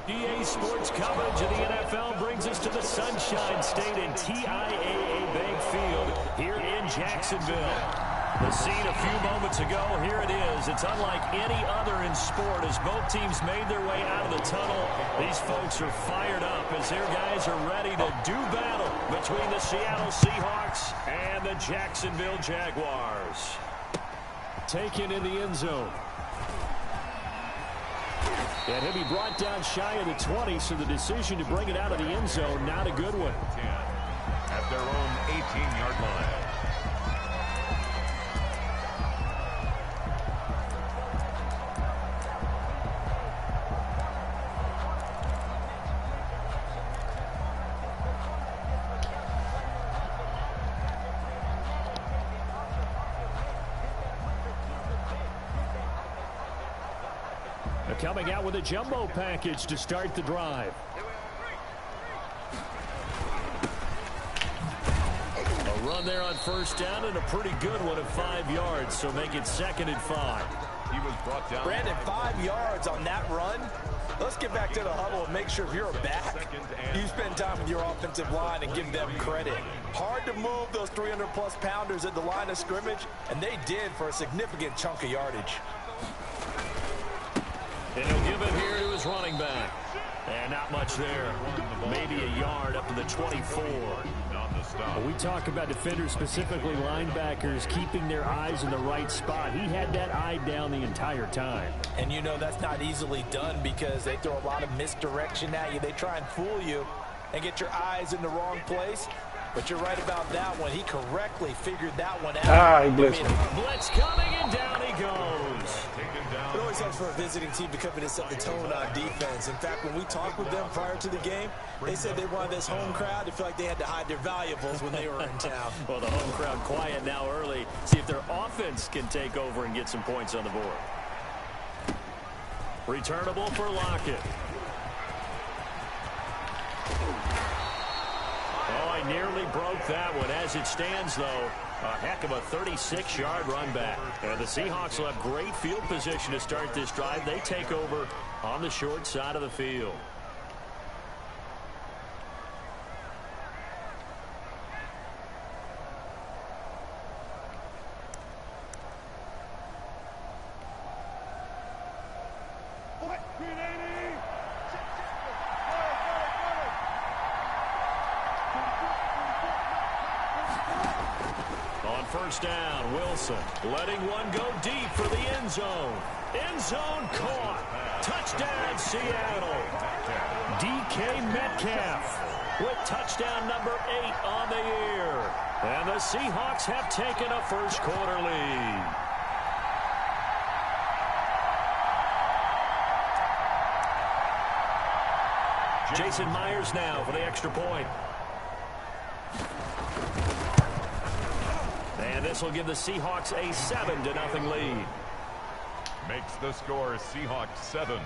EA Sports coverage of the NFL brings us to the Sunshine State and TIAA Bank Field here in Jacksonville. The scene a few moments ago, here it is. It's unlike any other in sport as both teams made their way out of the tunnel. These folks are fired up as their guys are ready to do battle between the Seattle Seahawks and the Jacksonville Jaguars. Taken in the end zone. And he'll be brought down shy of the 20, so the decision to bring it out of the end zone, not a good one. 10 at their own 18-yard line. Coming out with a jumbo package to start the drive. A run there on first down and a pretty good one of 5 yards, so make it 2nd and 5. He was brought down. Brandon, 5 yards on that run. Let's get back to the huddle and make sure if you're a back, you spend time with your offensive line and give them credit. Hard to move those 300-plus pounders at the line of scrimmage, and they did for a significant chunk of yardage. And he'll give it here to his running back. And not much there. Maybe a yard up to the 24. When we talk about defenders, specifically linebackers, keeping their eyes in the right spot, he had that eye down the entire time. And you know that's not easily done because they throw a lot of misdirection at you. They try and fool you and get your eyes in the wrong place. But you're right about that one. He correctly figured that one out. He blitzed him. Blitz coming, and down he goes. It always helps for a visiting team to come in and set the tone on defense. In fact, when we talked with them prior to the game, they said they wanted this home crowd to feel like they had to hide their valuables when they were in town. Well, the home crowd quiet now early. See if their offense can take over and get some points on the board. Returnable for Lockett. Oh, I nearly broke that one. As it stands, though, a heck of a 36-yard run back. And the Seahawks will have great field position to start this drive. They take over on the short side of the field. first down. Wilson letting one go deep for the end zone. End zone caught. Touchdown, Seattle. DK Metcalf with touchdown number 8 on the year. And the Seahawks have taken a first quarter lead. Jason Myers now for the extra point. And this will give the Seahawks a 7-0 lead. Makes the score Seahawks 7,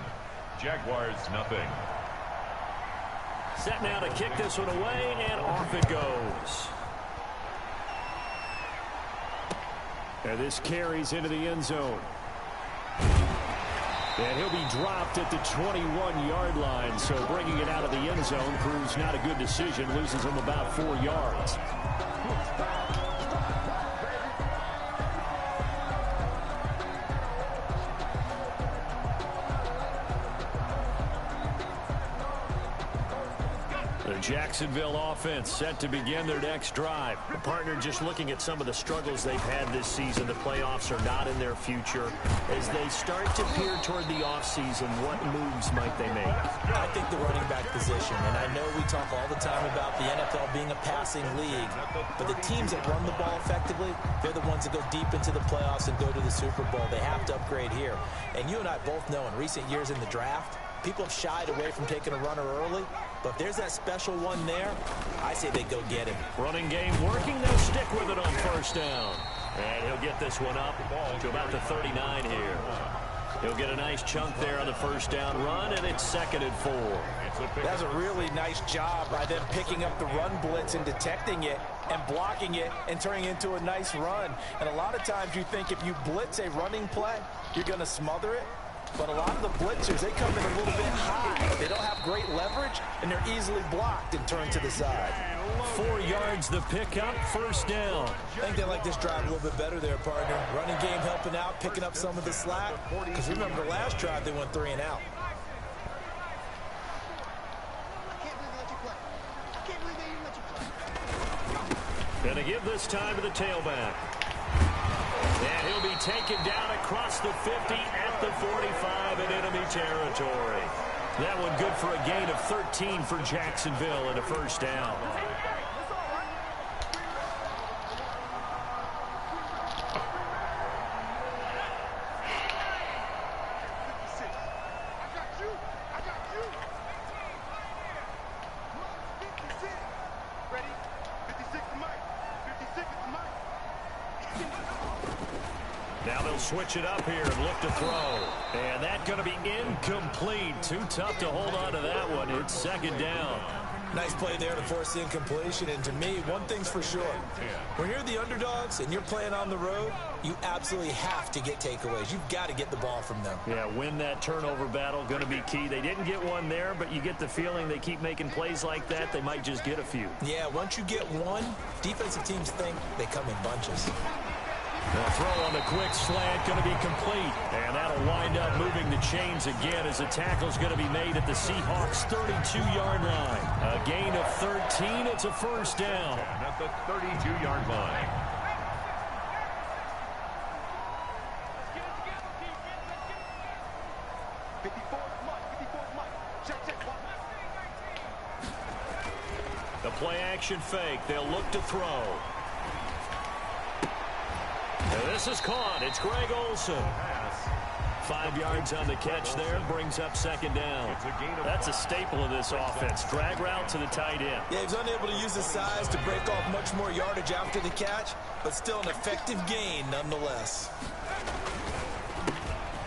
Jaguars nothing. Set now to kick this one away, and off it goes. And this carries into the end zone. And he'll be dropped at the 21-yard line, so bringing it out of the end zone proves not a good decision, loses him about 4 yards. The Jacksonville offense set to begin their next drive. The partner just looking at some of the struggles they've had this season. The playoffs are not in their future. As they start to peer toward the offseason, what moves might they make? I think the running back position, and I know we talk all the time about the NFL being a passing league, but the teams that run the ball effectively, they're the ones that go deep into the playoffs and go to the Super Bowl. They have to upgrade here. And you and I both know in recent years in the draft, people have shied away from taking a runner early, but if there's that special one there, I say they go get him. Running game working, they'll stick with it on first down. And he'll get this one up to about the 39 here. He'll get a nice chunk there on the first down run, and it's 2nd and 4. That's a really nice job by them picking up the run blitz and detecting it and blocking it and turning it into a nice run. And a lot of times you think if you blitz a running play, you're going to smother it. But a lot of the blitzers, they come in a little bit high. They don't have great leverage, and they're easily blocked and turned to the side. 4 yards the pickup, first down. I think they like this drive a little bit better there, partner. Running game helping out, picking up some of the slack. Because remember, the last drive they went 3 and out. Gonna give this time to the tailback. And he'll be taken down across the 50 at the 45 in enemy territory. That one good for a gain of 13 for Jacksonville and a first down. Now they'll switch it up here and look to throw. And that's going to be incomplete. Too tough to hold on to that one. It's 2nd down. Nice play there to force the incompletion. And to me, one thing's for sure. When you're the underdogs and you're playing on the road, you absolutely have to get takeaways. You've got to get the ball from them. Yeah, win that turnover battle, going to be key. They didn't get one there, but you get the feeling they keep making plays like that, they might just get a few. Yeah, once you get one, defensive teams think they come in bunches. The throw on the quick slant going to be complete. And that'll wind up moving the chains again as the tackle's going to be made at the Seahawks' 32-yard line. A gain of 13. It's a first down. At the 32-yard line. The play action fake. They'll look to throw. And this is caught. It's Greg Olsen. 5 yards on the catch there. Brings up 2nd down. That's a staple of this offense. Drag route to the tight end. Yeah, he's unable to use his size to break off much more yardage after the catch, but still an effective gain nonetheless.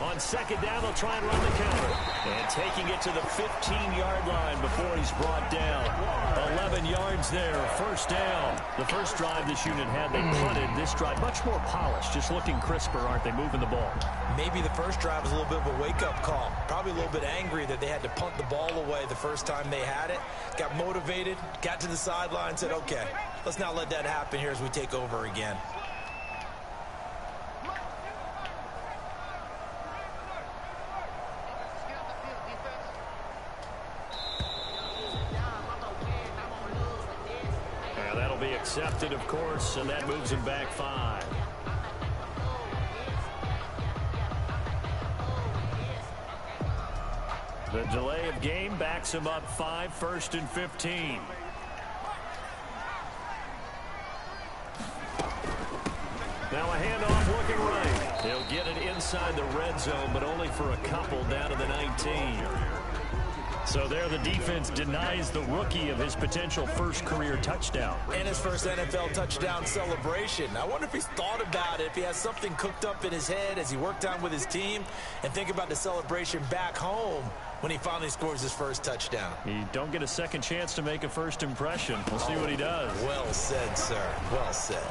On 2nd down, they'll try and run the counter. And taking it to the 15-yard line before he's brought down. 11 yards there, first down. The first drive this unit had, they punted. This drive, much more polished, just looking crisper, aren't they, moving the ball? Maybe the first drive was a little bit of a wake-up call. Probably a little bit angry that they had to punt the ball away the first time they had it. Got motivated, got to the sideline, said, okay, let's not let that happen here as we take over again. be accepted, of course, and that moves him back 5. The delay of game backs him up 5, 1st and 15. Now a handoff looking right. He'll get it inside the red zone, but only for a couple down to the 19. So there the defense denies the rookie of his potential first career touchdown. And his first NFL touchdown celebration. I wonder if he's thought about it, if he has something cooked up in his head as he worked on with his team, and think about the celebration back home when he finally scores his first touchdown. You don't get a second chance to make a first impression. We'll see what he does. Well said, sir. Well said.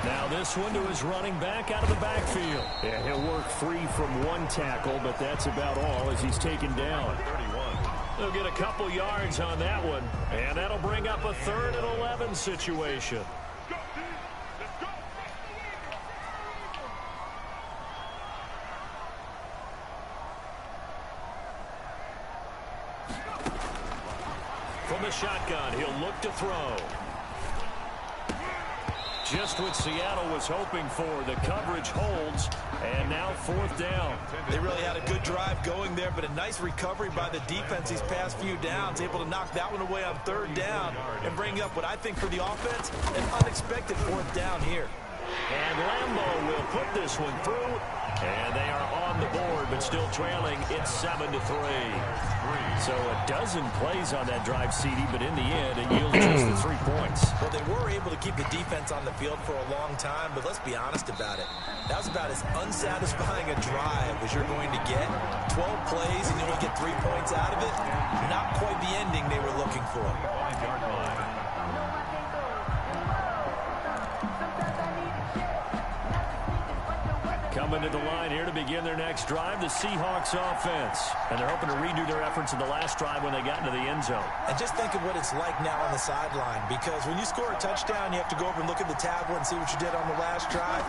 Now this one to his running back out of the backfield. Yeah, he'll work free from one tackle, but that's about all as he's taken down. 31. They'll get a couple yards on that one, and that'll bring up a 3rd and 11 situation. From the shotgun, he'll look to throw. Just what Seattle was hoping for. The coverage holds, and now 4th down. They really had a good drive going there, but a nice recovery by the defense these past few downs, able to knock that one away on 3rd down and bring up what I think for the offense, an unexpected 4th down here. And Lambeau will put this one through, and they are on the board, but still trailing. It's 7-3. So a dozen plays on that drive, CD, but in the end, it yields just the 3 points. Well, they were able to keep the defense on the field for a long time, but let's be honest about it. That was about as unsatisfying a drive as you're going to get. 12 plays, and you only get 3 points out of it. Not quite the ending they were looking for. 5-yard line. Coming to the line here to begin their next drive, the Seahawks offense. And they're hoping to redo their efforts in the last drive when they got into the end zone. And just think of what it's like now on the sideline, because when you score a touchdown, you have to go over and look at the tablet and see what you did on the last drive.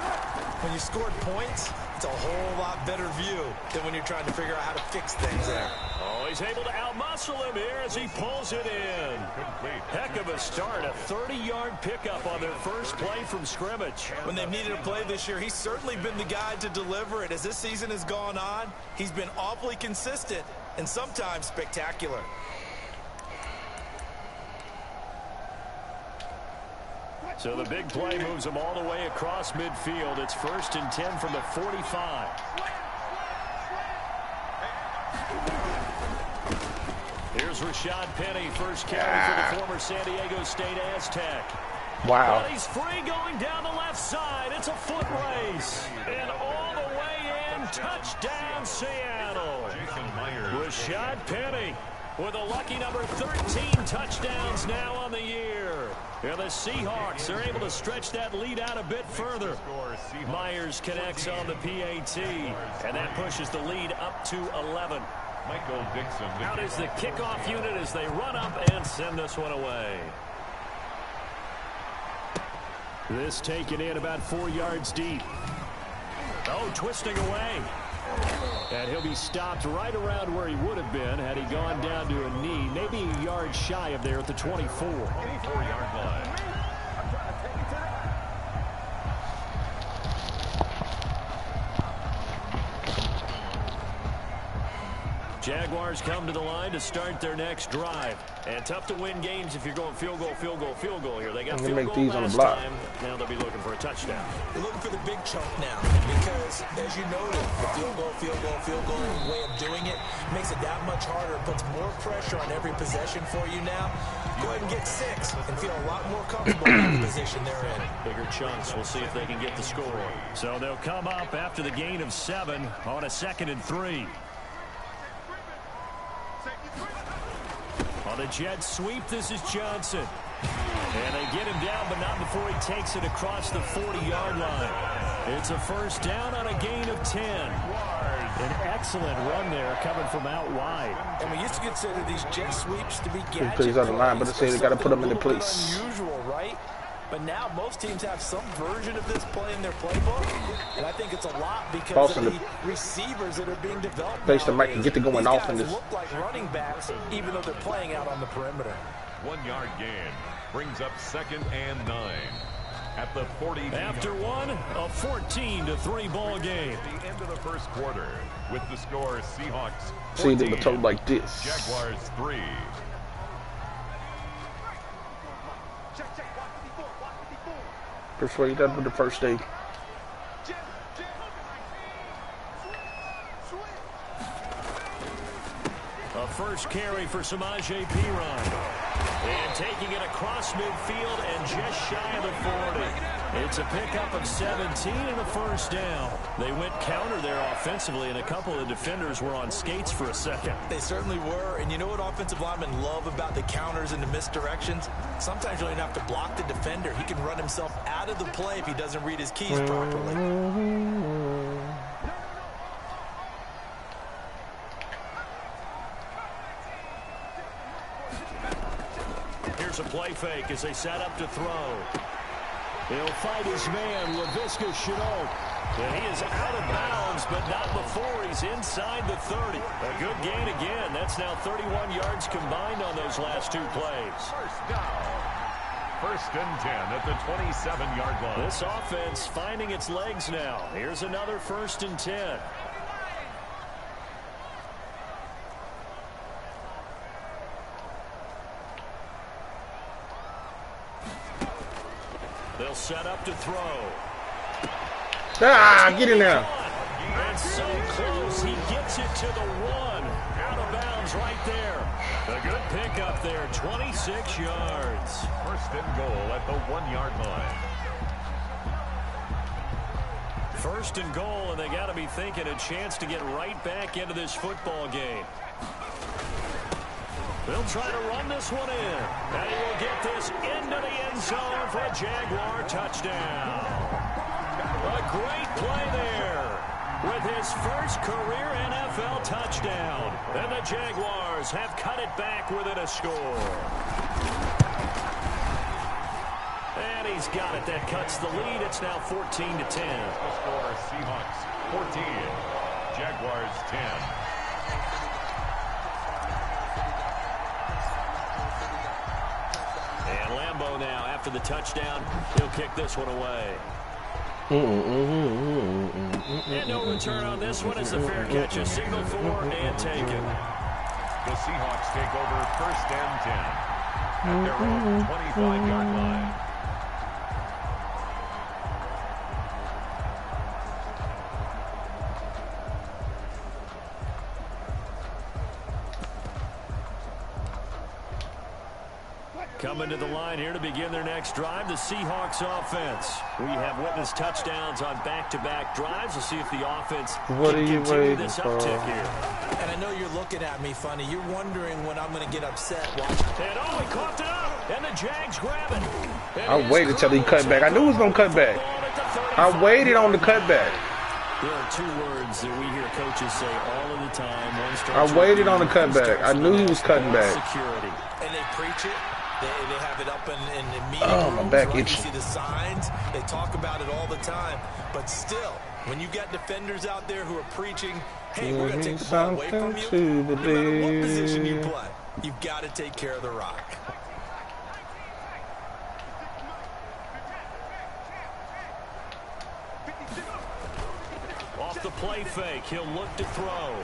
When you scored points, it's a whole lot better view than when you're trying to figure out how to fix things there. Oh, he's able to outmuscle him here as he pulls it in. Heck of a start, a 30-yard pickup on their first play from scrimmage. When they've needed a play this year, he's certainly been the guy to deliver it. As this season has gone on, he's been awfully consistent and sometimes spectacular. So the big play moves him all the way across midfield. It's 1st and 10 from the 45. Here's Rashad Penny, first carry for the former San Diego State Aztec. Wow. But he's free going down the left side. It's a foot race. And all the way in, touchdown Seattle. Rashad Penny with a lucky number 13 touchdowns now on the year. And the Seahawks are able to stretch that lead out a bit further. Myers connects on the PAT, and that pushes the lead up to 11. Michael Dixon. Out is the kickoff unit as they run up and send this one away. This taken in about 4 yards deep. Oh, twisting away. And he'll be stopped right around where he would have been had he gone down to a knee, maybe a yard shy of there at the 24. 24-yard line. Jaguars come to the line to start their next drive. And tough to win games if you're going field goal, field goal, field goal here. They got field goal last time. Now they'll be looking for a touchdown. They're looking for the big chunk now because, as you noted, the field goal way of doing it makes it that much harder, puts more pressure on every possession for you now. Go ahead and get 6 and feel a lot more comfortable in the position they're in. Bigger chunks. We'll see if they can get the score. So they'll come up after the gain of 7 on a 2nd and 3. On the jet sweep, this is Johnson. And they get him down, but not before he takes it across the 40-yard line. It's a first down on a gain of 10. An excellent run there coming from out wide. And we used to consider these jet sweeps to be gadget plays out of line, but they say they got to put them into place. place. Unusual, right? But now most teams have some version of this play in their playbook, and I think it's a lot because of the receivers that are being developed. Place the mic and get to going off in this. Look like running backs, even though they're playing out on the perimeter. 1-yard gain. brings up 2nd and 9 at the 40. After one, a 14-3 ball game. At the end of the first quarter, with the score Seahawks 14, See them talk like this. Jaguars 3. Persuade that with the first day. A first carry for Samaje Perine. And taking it across midfield and just shy of the 40. It's a pickup of 17 and a first down. They went counter there offensively, and a couple of defenders were on skates for a second. They certainly were, and you know what offensive linemen love about the counters and the misdirections? Sometimes you don't even have to block the defender. He can run himself out of the play if he doesn't read his keys properly. Here's a play fake as they set up to throw. He'll fight his man, Laviska Shenault. And he is out of bounds, but not before he's inside the 30. A good gain again. That's now 31 yards combined on those last two plays. First down. 1st and 10 at the 27-yard line. This offense finding its legs now. Here's another 1st and 10. They'll set up to throw. Ah, get in there. And so close, he gets it to the 1. Out of bounds right there. A good pickup there, 26 yards. 1st and goal at the 1-yard line. 1st and goal, and they got to be thinking a chance to get right back into this football game. They'll try to run this one in. And he will get this into the end zone for a Jaguar touchdown. A great play there with his first career NFL touchdown. And the Jaguars have cut it back within a score. And he's got it. That cuts the lead. It's now 14-10. The score Seahawks 14, Jaguars 10. And Lambeau now, after the touchdown, he'll kick this one away. And no return on this one as the fair catch is signaled for and taken. The Seahawks take over 1st and 10 at their own 25-yard line. Coming to the line here to begin their next drive, the Seahawks offense. We have witnessed touchdowns on back-to-back drives. We'll see if the offense can continue this uptick here. And I know you're looking at me funny. You're wondering when I'm going to get upset watching. And oh, he coughed it up. And the Jags grab it. I waited till he cut back. I knew he was going to cut back. I waited on the cutback. There are two words that we hear coaches say all of the time. I waited on the cutback. I knew he was cutting back. Security. And they preach it. They have it up in meeting oh, my back rooms, right? itch. You see the signs. They talk about it all the time. But still, when you got defenders out there who are preaching, hey, we're going to take the ball away from you, no matter what position you play, you've got to take care of the rock. Off the play fake, he'll look to throw.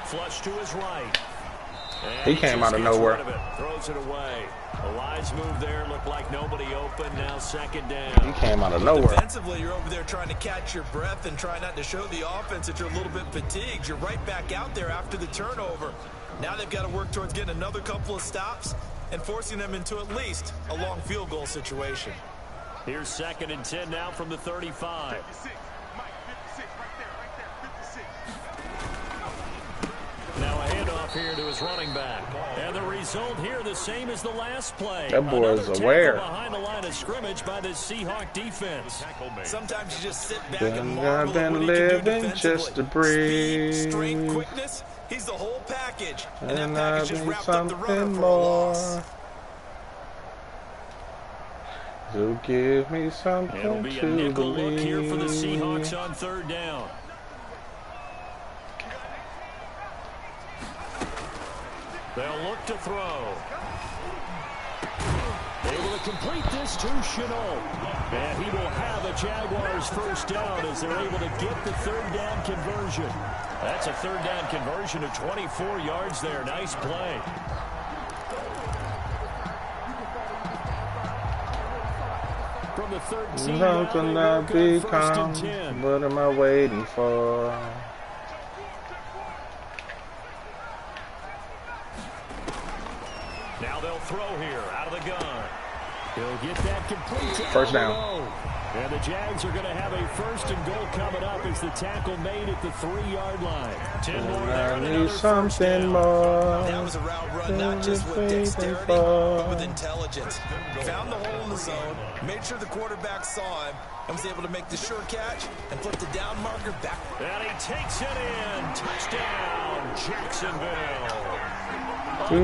Flush to his right. And he came out of nowhere. Throws it away. A wise move there. Looked like nobody open. Now 2nd down. He came out of nowhere. Defensively, you're over there trying to catch your breath and try not to show the offense that you're a little bit fatigued. You're right back out there after the turnover. Now they've got to work towards getting another couple of stops and forcing them into at least a long field goal situation. Here's 2nd and 10 now from the 35. Now a handoff here to his running back. And the result here the same as the last play. That boy is aware. Behind the line of scrimmage by the Seahawk defense. Sometimes you just sit back and I've marvel at been what he can do living just to defensively. breathe. Speed, strength, quickness, he's the whole package. And that And package I just need wrapped up the runner something for a loss. more. So give me something It'll be a to nickel look here for the believe. Seahawks on 3rd down. They'll look to throw. Able to complete this to Chenault. And he will have a Jaguars first down as they're able to get the third down conversion. That's a third down conversion of 24 yards there. Nice play. From the 13, How can I become? What am I waiting for? Now they'll throw here out of the gun. He'll get that complete. First down. And the Jags are going to have a first and goal coming up as the tackle made at the 3-yard line. 10 more there. I need something more. That was a route run, not just with dexterity, but with intelligence. Found the hole in the zone, made sure the quarterback saw him, and was able to make the sure catch and flip the down marker back. And he takes it in. Touchdown, Jacksonville. With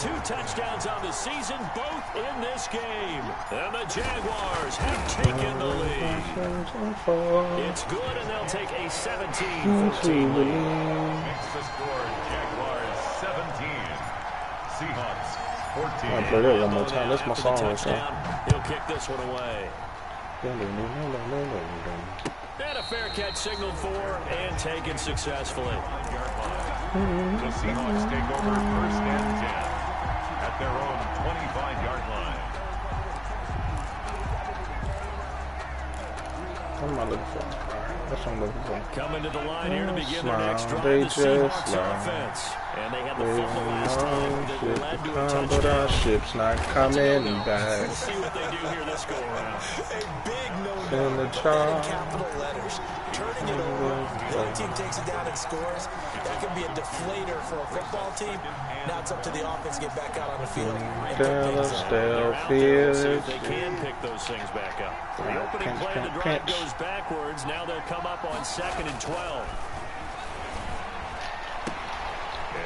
2 touchdowns on the season, both in this game. And the Jaguars have taken the lead. It's good, and they'll take a 17-14 lead. Makes the score Jaguars 17. Seahawks 14. I'll play that one more time. That's my song right Touchdown. He'll kick this one away. And a fair catch signaled for and taken successfully. The Seahawks take over first and 10 at their own 25-yard line. What am I looking for? That's what I'm looking for. Coming to the line here to begin their next drive, They the Seahawks just offense. And they had the fumble last time that led to a but our touchdown. ship's not coming back. We'll see what they do here this go around. A big In the no-no chart. in capital letters. Turning it over. The other team takes it down and scores. That can be a deflator for a football team. Now it's up to the offense to get back out on the field and pick things up. They're out there. We'll see if they can pick those things back up. The opening play of the drive goes backwards. Now they'll come up on 2nd and 12.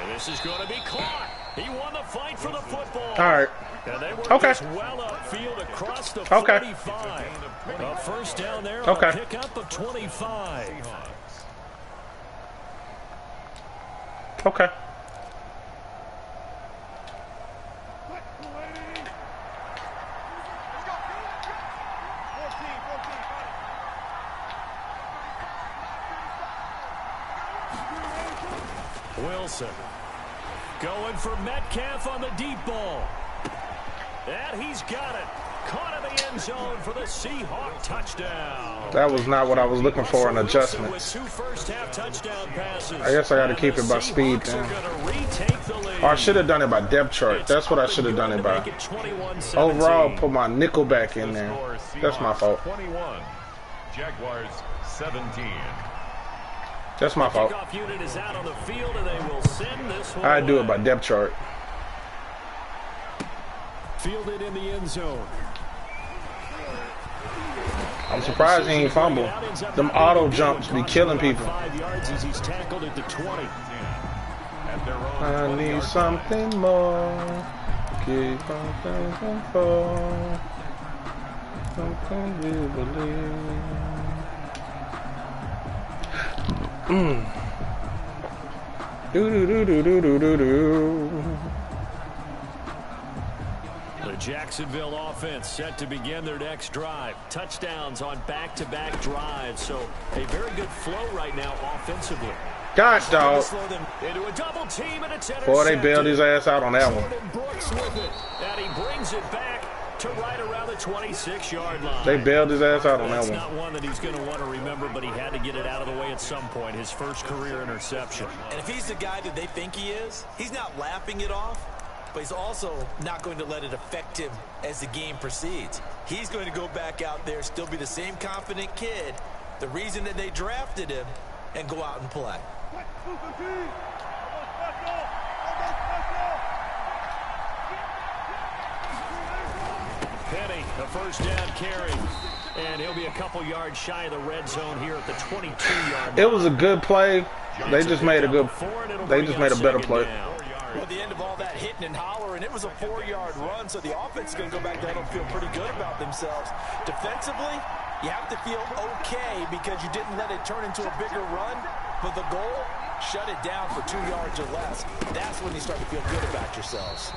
And this is going to be caught. He won the fight for the football. All right. And they were Okay. just well upfield across the 45. A first down there on Okay. a pickup of 25. Okay. Wilson going for Metcalf on the deep ball. And he's got it. Caught in the end zone for the Seahawk touchdown. That was not what I was looking for in adjustments. With 2 first-half touchdown passes. I guess I got to keep it by speed, Seahawks man. are gonna retake the lead. Or I should have done it by depth chart. That's what I should have done it by. Overall, put my nickel back in there. That's my fault. 21. Jaguars 17. That's my fault. Kickoff unit is out on the field, and they will send this one I do it away. by depth chart. Fielded in the end zone. I'm surprised he ain't fumble. Them auto jumps be killing people. 5 yards as he's tackled at the 20. At their own I 20 need yard something more. Keep on thinking for. Something you believe. Do do do do do do do do. The Jacksonville offense set to begin their next drive. Touchdowns on back-to-back drives. So a very good flow right now offensively. Gosh, dog. Slow them into a double team, and it's Boy, they bailed his ass out on that one. Jordan Brooks with it. And he brings it back to right around the 26-yard line. They bailed his ass out on that That's one. not one that he's going to want to remember, but he had to get it out of the way at some point. His first career interception. And if he's the guy that they think he is, he's not laughing it off, but he's also not going to let it affect him as the game proceeds. He's going to go back out there, still be the same confident kid, the reason that they drafted him, and go out and play. Penny, a first down carry. And he'll be a couple yards shy of the red zone here at the 22-yard line. It was a good play. They just made a good. They just made a better play. Well, at the end of all that hitting and hollering, it was a 4-yard run, so the offense is going to go back there and feel pretty good about themselves. Defensively, you have to feel okay because you didn't let it turn into a bigger run, but the goal shut it down for 2 yards or less. That's when you start to feel good about yourselves.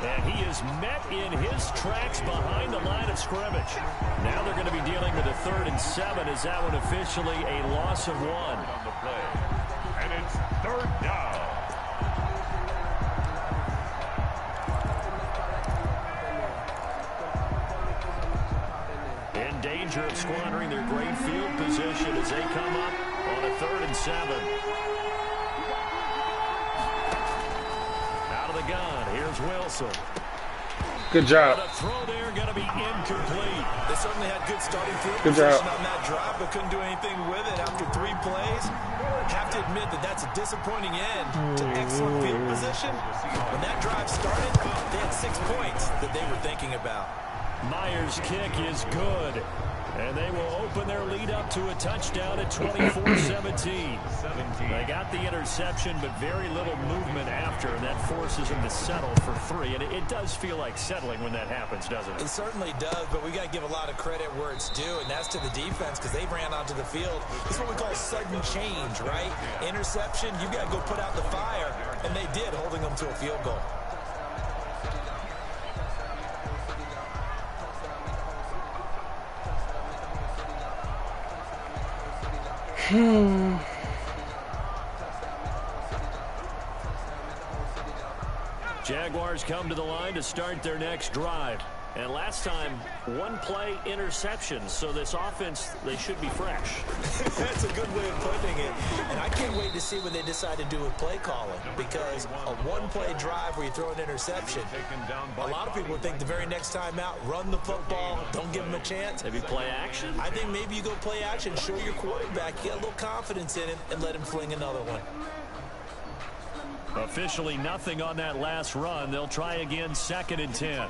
And he is met in his tracks behind the line of scrimmage. Now they're going to be dealing with a 3rd and 7. Is that one officially a loss of 1? On the play. And it's 3rd down. In danger of squandering their great field position as they come up on a 3rd and 7. Out of the gun, here's Wilson. Good job. The throw there going to be incomplete. They certainly had good starting field Good position job on that drive, but couldn't do anything with it after 3 plays. Have to admit that that's a disappointing end to excellent field position. When that drive started, they had 6 points that they were thinking about. Myers' kick is good, and they will open their lead up to a touchdown at 24-17. They got the interception, but very little movement after, and that forces them to settle for 3. And it does feel like settling when that happens, doesn't it? It certainly does, but we got to give a lot of credit where it's due, and that's to the defense because they ran onto the field. It's what we call sudden change, right? Interception, you got to go put out the fire, and they did, holding them to a field goal. Jaguars come to the line to start their next drive. And last time, 1 play interception. So this offense, they should be fresh. That's a good way of putting it. And I can't wait to see what they decide to do with play calling. Because a 1-play drive where you throw an interception, a lot of people would think the very next time out, run the football, don't give them a chance. Maybe play action? I think maybe you go play action, show your quarterback, get a little confidence in him, and let him fling another one. Officially nothing on that last run. They'll try again, 2nd and 10.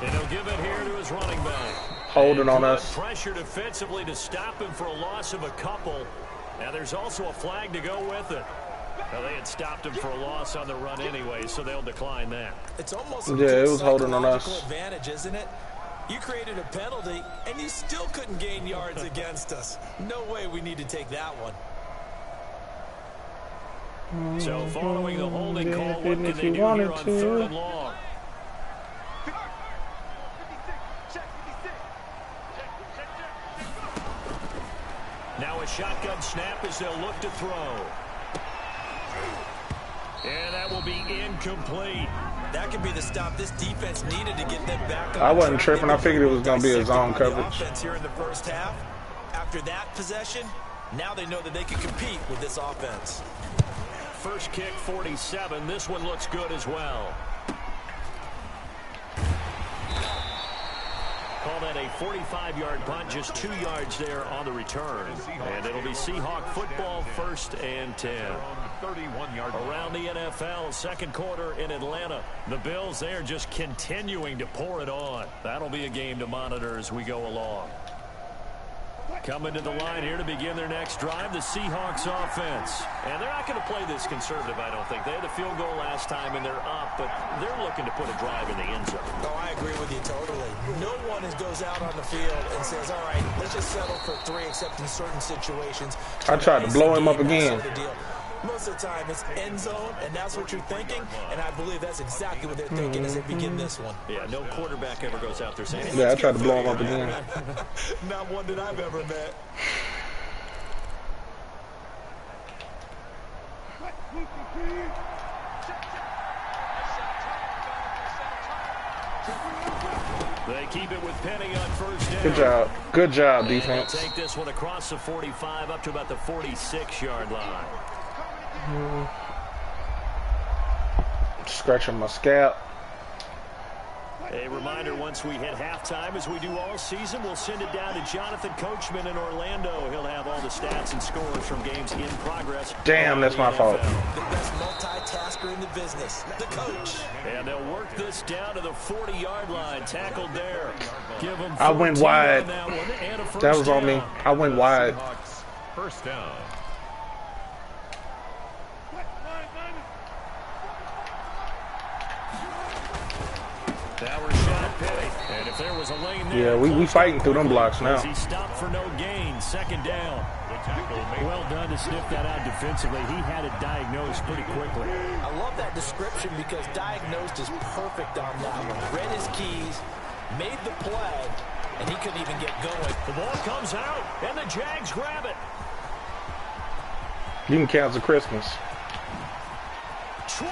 And he'll give it here to his running back. Holding on us. Pressure defensively to stop him for a loss of a couple. Now there's also a flag to go with it. Well, they had stopped him for a loss on the run anyway, so they'll decline that. It's almost it was holding on us. Advantage, isn't it? You created a penalty, and you still couldn't gain yards against us. No way we need to take that one. So following the holding call, what can they do here on 3rd and long? Now a shotgun snap as they'll look to throw. And that will be incomplete. That could be the stop this defense needed to get them back on. I wasn't tripping. I figured it was going to be a zone coverage. Here in the first half. After that possession, now they know that they can compete with this offense. First kick, 47. This one looks good as well. Call that a 45-yard punt, just 2 yards there on the return. And it'll be Seahawk football, 1st and 10. 31-yard around the NFL, 2nd quarter in Atlanta. The Bills, they're just continuing to pour it on. That'll be a game to monitor as we go along. Coming to the line here to begin their next drive, the Seahawks offense. And they're not going to play this conservative, I don't think. They had a field goal last time, and they're up, but they're looking to put a drive in the end zone. Oh, I agree with you totally. No one goes out on the field and says, all right, let's just settle for 3, except in certain situations. I tried to blow him up again. Most of the time, it's end zone, and that's what you're thinking, and I believe that's exactly what they're thinking as they begin this one. Yeah, no quarterback ever goes out there saying, hey, yeah, I tried to blow him up again. Not one that I've ever met. They keep it with Penny on first down. Good job. Good job, defense. Take this one across the 45 up to about the 46-yard line. Scratching my scalp. A reminder, once we hit halftime, as we do all season, we'll send it down to Jonathan Coachman in Orlando. He'll have all the stats and scores from games in progress. Damn, that's my fault. The best multitasker in the business, the coach. And they'll work this down to the 40-yard line. Tackled there. Give him I went wide. That was on me. I went wide. First down. Now Rashad Penny. And if there was a lane there, Yeah, we fighting through them blocks now. He stopped for no gain. Second down. Well done to sniff that out defensively. He had it diagnosed pretty quickly. I love that description because diagnosed is perfect on that one. Read his keys, made the play, and he couldn't even get going. The ball comes out, and the Jags grab it. You can cancel Christmas. 20.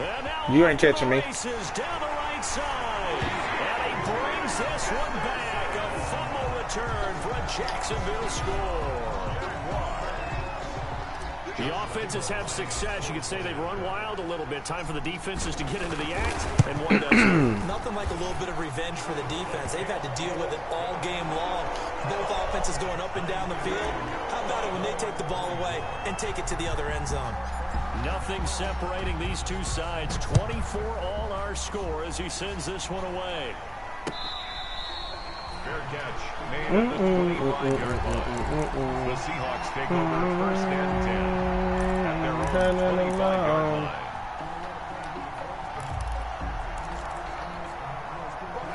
And now You ain't catching me. Down the right side. And he brings this one back. A fumble return for a Jacksonville score. The offenses have success. You could say they've run wild a little bit. Time for the defenses to get into the act, and one does. Nothing like a little bit of revenge for the defense. They've had to deal with it all game long. Both offenses going up and down the field. How about it when they take the ball away and take it to the other end zone? Nothing separating these two sides. 24 all our score as he sends this one away. Fair catch made at the 25-yard line. The Seahawks take over first and 10 at their own 25-yard line.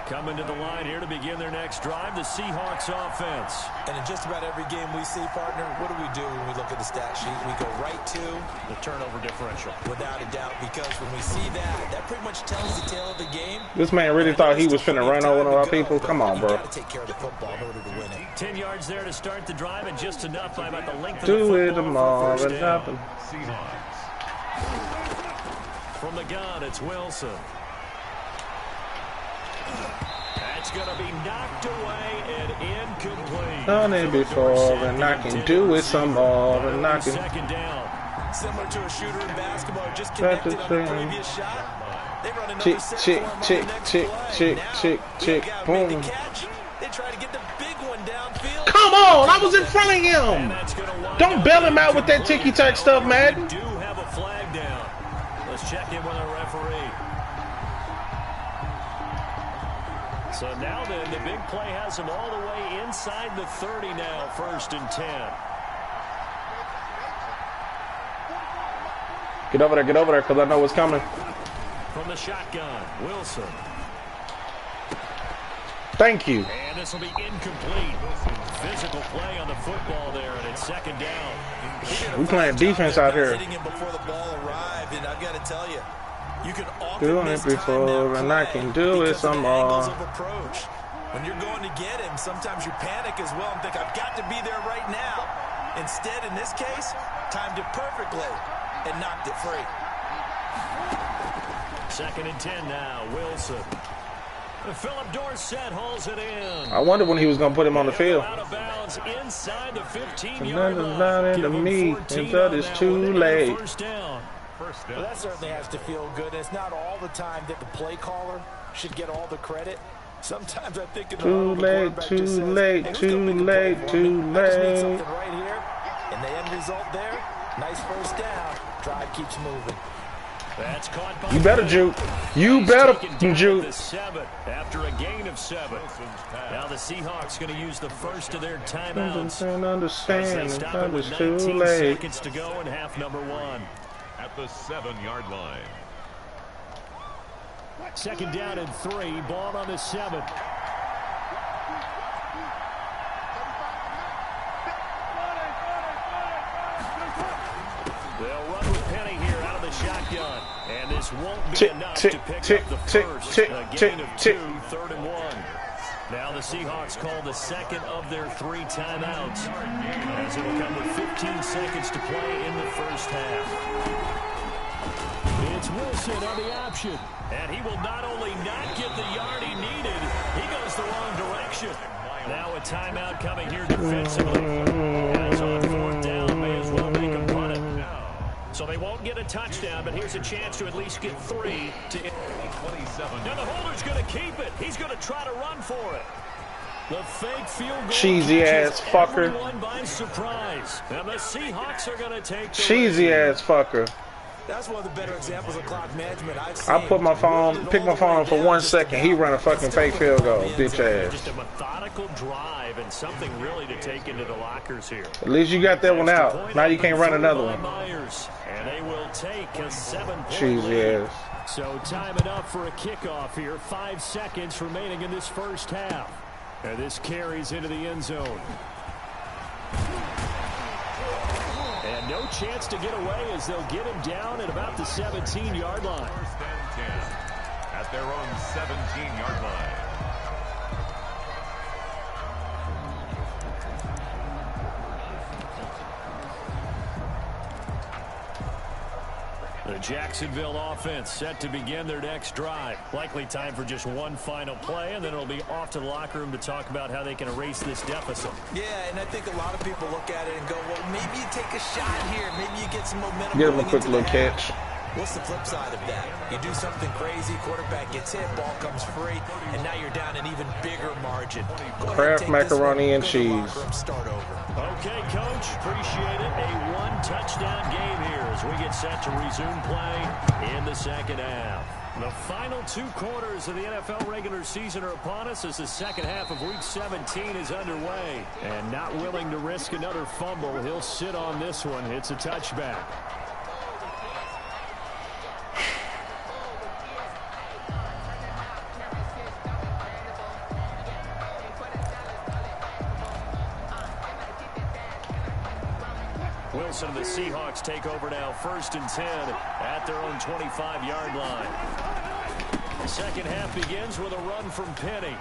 Coming to the line here to begin their next drive, the Seahawks offense. And in just about every game we see, partner, what do we do when we look at the stat sheet? We go right to the turnover differential. Without a doubt, because when we see that, that pretty much tells the tale of the game. This man really thought he was finna run over our people. Come on, bro. You got to take care of the football in order to win it. 10 yards there to start the drive, and just enough by about the length of Do the it football for tomorrow. first down. Seahawks. From the gun, it's Wilson. That's going to be knocked away and incomplete. Done it before, and I can do it some more, and I can. Second down. Similar to a shooter in basketball, just connected on the previous shot. They run another Chick, set chick, for him chick, on the next chick, play. chick, Now, chick, chick, the guy made the boom. catch. They try to get the big one downfield. Come on, I was in front of him. Don't bail him out with that ticky-tack stuff, Madden. We do have a flag down. Let's check in with our referee. So now then, the big play has him all the way inside the 30 now, 1st and 10. Get over there, because I know what's coming. From the shotgun, Wilson. Thank you. And this will be incomplete. Physical play on the football there, and it's second down. We playing defense out here. Hitting him before the ball arrived, and I've got to tell you, you can often Doing miss it before, time that and I play can do it because of some the angles more. of approach. When you're going to get him, sometimes you panic as well and think, I've got to be there right now. Instead, in this case, timed it perfectly and knocked it free. 2nd and 10 now, Wilson. Philip Dorsett hauls it in. I wonder when he was going to put him on the field. Out of bounds inside the 15-yard Another line. line into me until it's too late. First down. Well, that certainly has to feel good. It's not all the time that the play caller should get all the credit. Sometimes I think Too late, too late, too late, too late. Something right here, and the end result there, nice first down. Drive keeps moving. That's caught by You better juke. You better juke. After a gain of 7. Now the Seahawks going to use the first of their timeouts. Understand, Stop it with it's too 19 late. seconds to go in half number 1. At the 7-yard line. 2nd down and 3. Ball on the 7. They'll run with Penny here out of the shotgun. And this won't be enough to pick up the first. A gain of 2, 3rd and 1. Now the Seahawks call the second of their 3 timeouts, as it will come with 15 seconds to play in the first half. It's Wilson on the option, and he will not only not get the yard he needed, he goes the wrong direction. Now a timeout coming here defensively. As on 4th down, may as well make him punt it. So they won't get a touchdown, but here's a chance to at least get 3 to 27. Now the holder's going to keep it. He's going to try to run for it. The fake field goal Cheesy ass fucker. Everyone by surprise. And the Seahawks are going to take the Cheesy lead. ass fucker. That's one of the better examples of clock management I've seen. I put my phone, pick my phone up for 1 second. He run a fucking fake field goal, bitch ass. Just a methodical drive and something really to take into the lockers here. At least you got that one out. Now you can't run another one. And they will take a 7-point Cheesy lead. ass. So time enough for a kickoff here. 5 seconds remaining in this first half. And this carries into the end zone. And no chance to get away as they'll get him down at about the 17-yard line. First and 10 at their own 17-yard line. The Jacksonville offense set to begin their next drive. Likely time for just one final play, and then it'll be off to the locker room to talk about how they can erase this deficit. Yeah, and I think a lot of people look at it and go, well, maybe you take a shot here. Maybe you get some momentum. Give him a quick little catch. What's the flip side of that? You do something crazy, quarterback gets hit, ball comes free, and now you're down an even bigger margin. Kraft macaroni and cheese. Start over. Okay, Coach. Appreciate it. A one-touchdown game here as we get set to resume play in the second half. The final 2 quarters of the NFL regular season are upon us as the second half of Week 17 is underway. And not willing to risk another fumble, he'll sit on this one. It's a touchback. Wilson and the Seahawks take over now, 1st and 10 at their own 25-yard line. The second half begins with a run from Penny.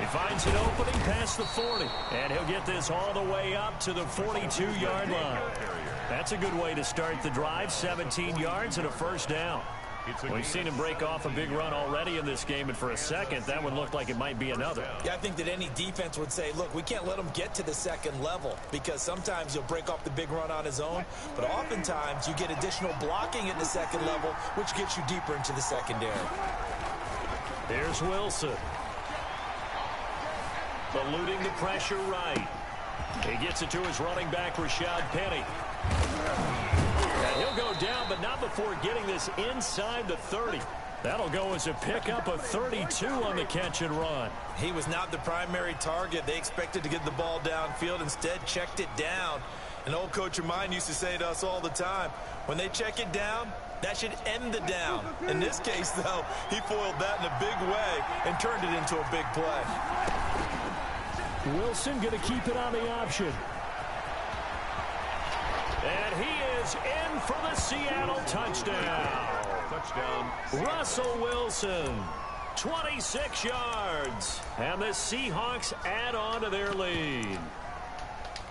He finds an opening past the 40, and he'll get this all the way up to the 42-yard line. That's a good way to start the drive, 17 yards and a first down. We've seen him break off a big run already in this game, and for a second, that would look like it might be another. Yeah, I think that any defense would say, look, we can't let him get to the second level because sometimes he'll break off the big run on his own, but oftentimes you get additional blocking at the second level, which gets you deeper into the secondary. Here's Wilson. Eluding the pressure right. He gets it to his running back, Rashad Penny. And he'll go down, but not before getting this inside the 30. That'll go as a pickup of 32 on the catch and run. He was not the primary target. They expected to get the ball downfield. Instead, checked it down. An old coach of mine used to say to us all the time, when they check it down, that should end the down. In this case, though, he foiled that in a big way and turned it into a big play. Wilson going to keep it on the option. And he is in for the Seattle touchdown. Russell Wilson, 26 yards. And the Seahawks add on to their lead.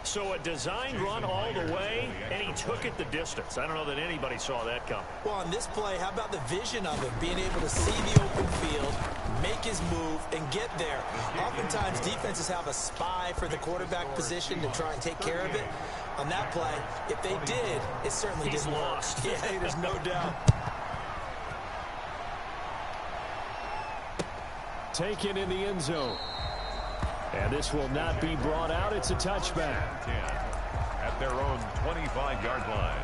So a designed run all the way, and he took it the distance. I don't know that anybody saw that come. Well, on this play, how about the vision of him, being able to see the open field, make his move, and get there. Oftentimes, defenses have a spy for the quarterback position to try and take care of it. On that play, if they did, it certainly didn't work. Yeah, there's no doubt. Taken in the end zone. And this will not be brought out. It's a touchback. 10 at their own 25-yard line.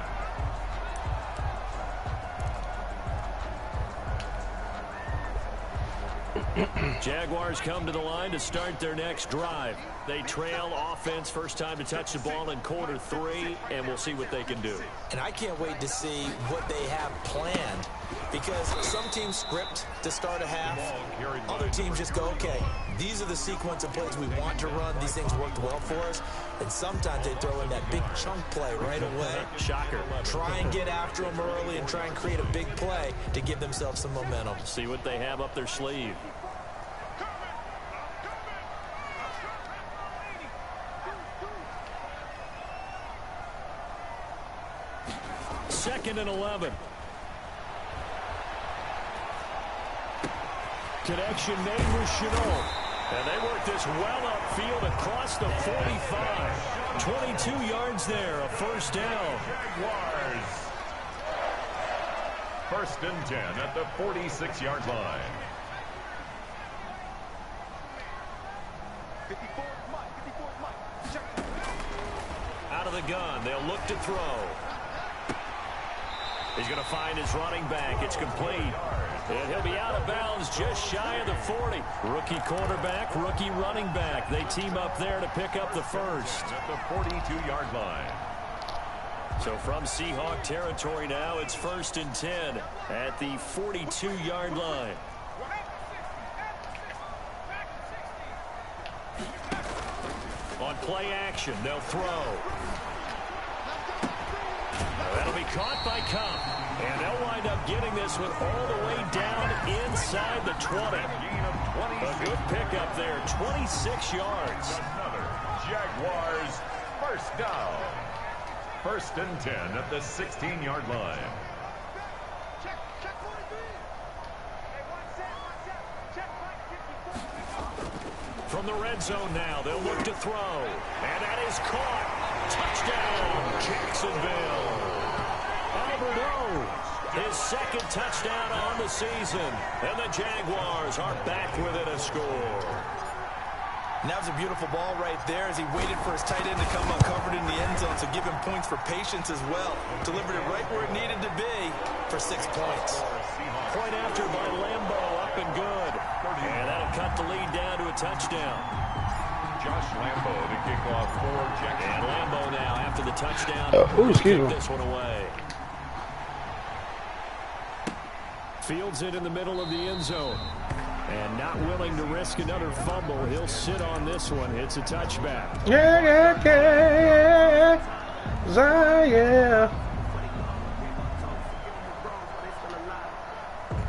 Jaguars come to the line to start their next drive. They trail offense, first time to touch the ball in quarter 3, and we'll see what they can do. And I can't wait to see what they have planned, because some teams script to start a half. Other teams just go, okay, these are the sequence of plays we want to run. These things worked well for us. And sometimes they throw in that big chunk play right away. Shocker. Try and get after them early and try and create a big play to give themselves some momentum. See what they have up their sleeve. Second and 11. Connection made with Chenault. And they work this well upfield across the 45. 22 yards there, a first down. Jaguars. First and 10 at the 46-yard line. Out of the gun, they'll look to throw. He's going to find his running back. It's complete. And he'll be out of bounds just shy of the 40. Rookie quarterback, rookie running back. They team up there to pick up the first. At the 42-yard line. So from Seahawk territory now, it's 1st and 10 at the 42-yard line. On play action, they'll throw. That'll be caught by Cup. And they'll wind up getting this one all the way down inside the 20. A good pickup there, 26 yards. Another Jaguars first down. 1st and 10 at the 16-yard line. From the red zone now, they'll look to throw. And that is caught. Touchdown, Jacksonville. Avid, his 2nd touchdown on the season. And the Jaguars are back within a score. And that was a beautiful ball right there as he waited for his tight end to come uncovered in the end zone, so give him points for patience as well. Delivered it right where it needed to be for 6 points. Point after by Lambo, up and good. And that'll cut the lead down to a touchdown. Josh Lambo to kick off for Jacksonville. And Lambo now after the touchdown. Excuse me. This one away. Fields it in the middle of the end zone. And not willing to risk another fumble. He'll sit on this one. It's a touchback. Yeah.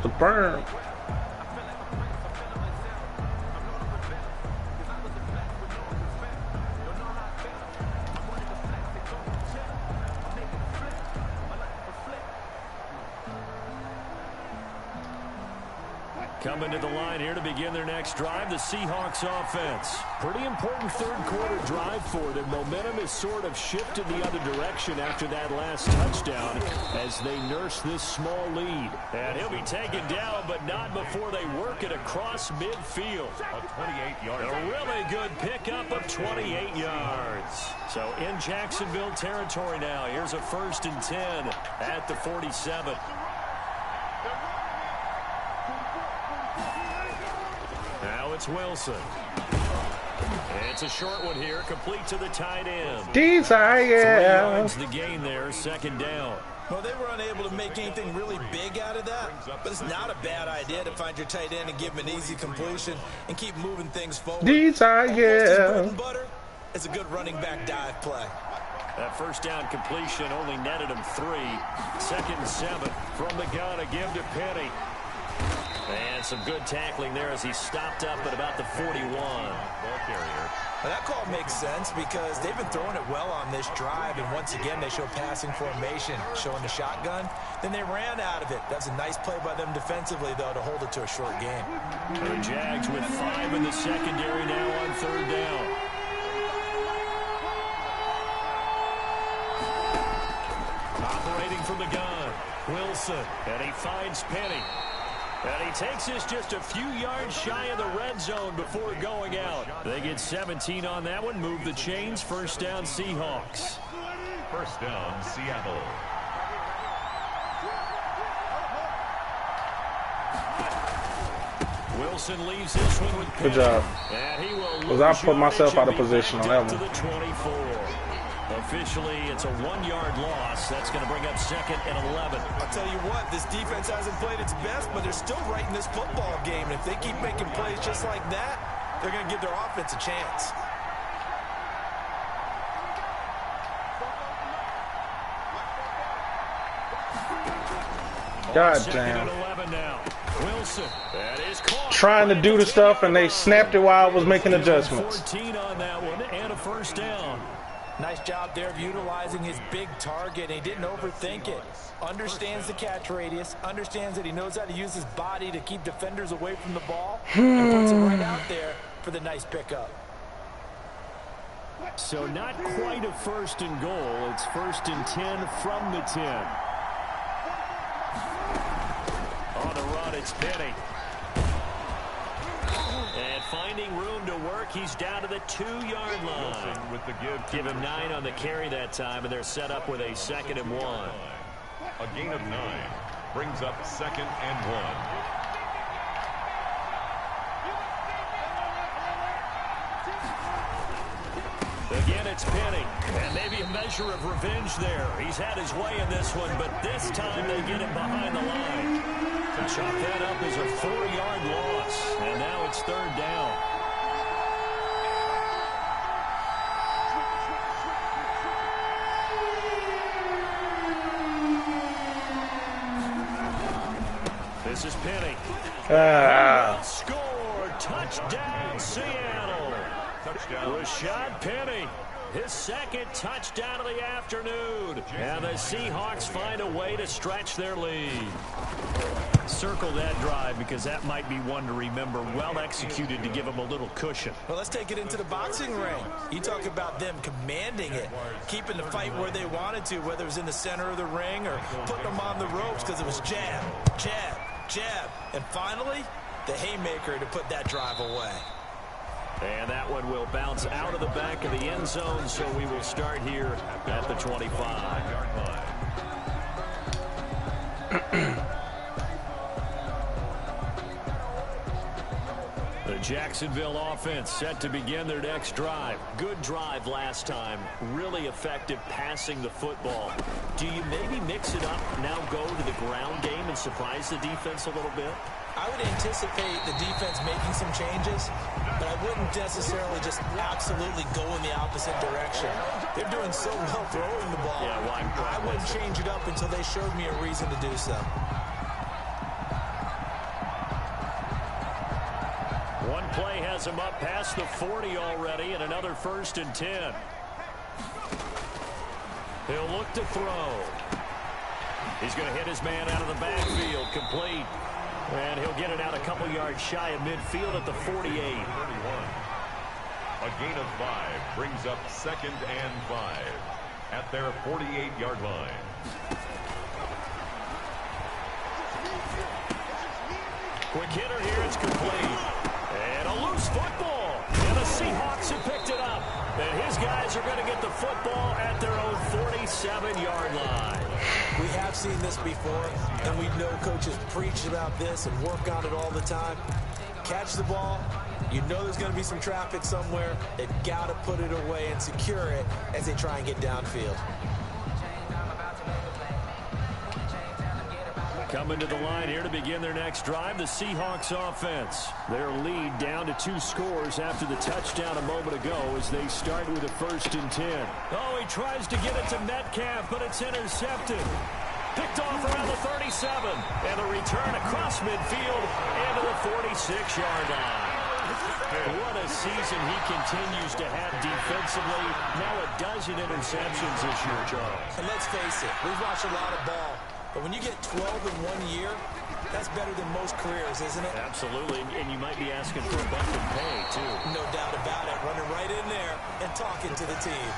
The burn. Coming to the line here to begin their next drive, the Seahawks offense. Pretty important 3rd quarter drive for them. Momentum is sort of shifted the other direction after that last touchdown as they nurse this small lead. And he'll be taken down, but not before they work it across midfield. A 28-yard. A really good pickup of 28 yards. So in Jacksonville territory now, here's a 1st and 10 at the 47. It's Wilson. It's a short one here, complete to the tight end. Desire. 3 yards the gain there, 2nd down. Well, they were unable to make anything really big out of that, but it's not a bad idea to find your tight end and give him an easy completion and keep moving things forward. Desire. Bread and butter is a good running back dive play. That 1st down completion only netted him 3. 2nd and 7 from the gun, a give to Penny. And some good tackling there as he stopped up at about the 41. Ball carrier. Well, that call makes sense because they've been throwing it well on this drive, and once again they show passing formation, showing the shotgun. Then they ran out of it. That's a nice play by them defensively, though, to hold it to a short game. The Jags with 5 in the secondary now on 3rd down. Operating from the gun, Wilson, and he finds Penny. And he takes this just a few yards shy of the red zone before going out. They get 17 on that one, move the chains, 1st down Seahawks. 1st down Seattle. Wilson leaves this one with Penny. Good job. And he will Because I put myself out of position on that one. to the 24. Officially, it's a 1-yard loss. That's going to bring up 2nd and 11. I'll tell you what, this defense hasn't played its best, but they're still right in this football game. And if they keep making plays just like that, they're going to give their offense a chance. God damn. 11 now. Wilson, that is caught. Trying to do the stuff, and they snapped it while I was making adjustments. 14 on that one, and a 1st down. Nice job there of utilizing his big target. He didn't overthink it. Understands the catch radius. Understands that he knows how to use his body to keep defenders away from the ball. And puts it right out there for the nice pickup. So not quite a 1st and goal. It's 1st and 10 from the 10. On the run, it's Penny. And finding room to work, he's down to the 2-yard line. With the give him 9 on the carry that time, and they're set up with a 2nd and 1. A gain of 9 brings up 2nd and 1. Again, it's Penny. And maybe a measure of revenge there. He's had his way in this one, but this time they get him behind the line. Chop that up as a 4-yard loss, and now it's 3rd down. This is Penny. Score! Touchdown, Seattle. Touchdown. Rashad Penny. His 2nd touchdown of the afternoon. And the Seahawks find a way to stretch their lead. Circle that drive because that might be one to remember. Well executed to give them a little cushion. Well, let's take it into the boxing ring. You talk about them commanding it, keeping the fight where they wanted to, whether it was in the center of the ring or putting them on the ropes because it was jab, jab, jab. And finally, the haymaker to put that drive away. And that one will bounce out of the back of the end zone, so we will start here at the 25-yard line. The Jacksonville offense set to begin their next drive. Good drive last time. Really effective passing the football. Do you maybe mix it up, now go to the ground game and surprise the defense a little bit? I would anticipate the defense making some changes, but I wouldn't necessarily just absolutely go in the opposite direction. They're doing so well throwing the ball. Yeah, well, I wouldn't change it up until they showed me a reason to do so. One play has him up past the 40 already, and another 1st and 10. He'll look to throw. He's going to hit his man out of the backfield, complete. And he'll get it out a couple yards shy of midfield at the 48. 31. A gain of 5 brings up 2nd and 5 at their 48-yard line. Quick hitter here, it's complete. And a loose football. And the Seahawks have picked it up. And his guys are going to get the football at their own 47-yard line. We have seen this before, and we know coaches preach about this and work on it all the time. Catch the ball. You know there's going to be some traffic somewhere. They've got to put it away and secure it as they try and get downfield. Coming to the line here to begin their next drive, the Seahawks offense. Their lead down to 2 scores after the touchdown a moment ago as they start with a 1st and 10. Oh, he tries to get it to Metcalf, but it's intercepted. Picked off around the 37. And a return across midfield into the 46-yard line. What a season he continues to have defensively. Now a dozen interceptions this year, Charles. And let's face it, we've watched a lot of ball. But when you get 12 in 1 year, that's better than most careers, isn't it? Absolutely, and you might be asking for a bump in pay, too. No doubt about it. Running right in there and talking to the team.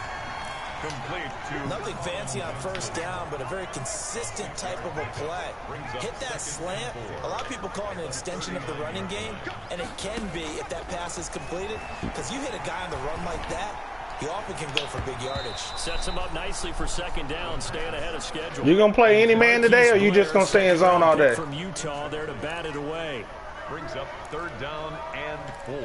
Complete to... Nothing fancy on 1st down, but a very consistent type of a play. Hit that slant. A lot of people call it an extension of the running game, and it can be if that pass is completed, because you hit a guy on the run like that, he often can go for big yardage. Sets him up nicely for 2nd down, staying ahead of schedule. You gonna play any man today, or you just gonna stay in zone all day? From Utah there to bat it away. Brings up 3rd down and 4.